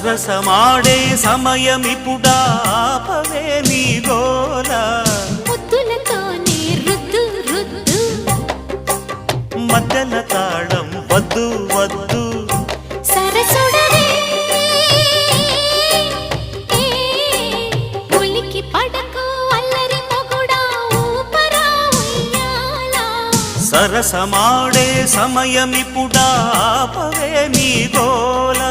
సరసమాడే సమయమిపుడా ఆపవే నీ గోల ముద్దులతోనే రుద్దు రుద్దు మధ్యల తాళం వద్దు వద్దు సరసుడవే ఉలికి పడకు అల్లరి మొగుడా ఊపరా ఉయ్యాలా సరసమాడే సమయమిపుడా ఆపవే నీ గోల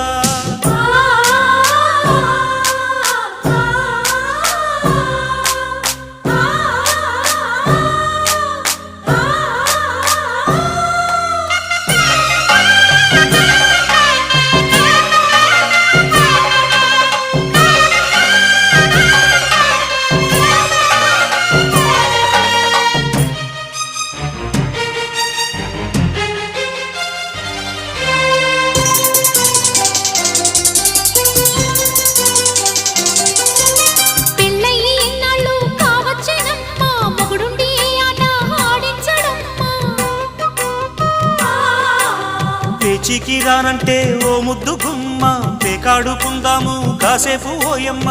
పేచికి రానంటే ఓ ముద్దు గుమ్మ పేకాడుకుందాము కాసేపు ఓయమ్మ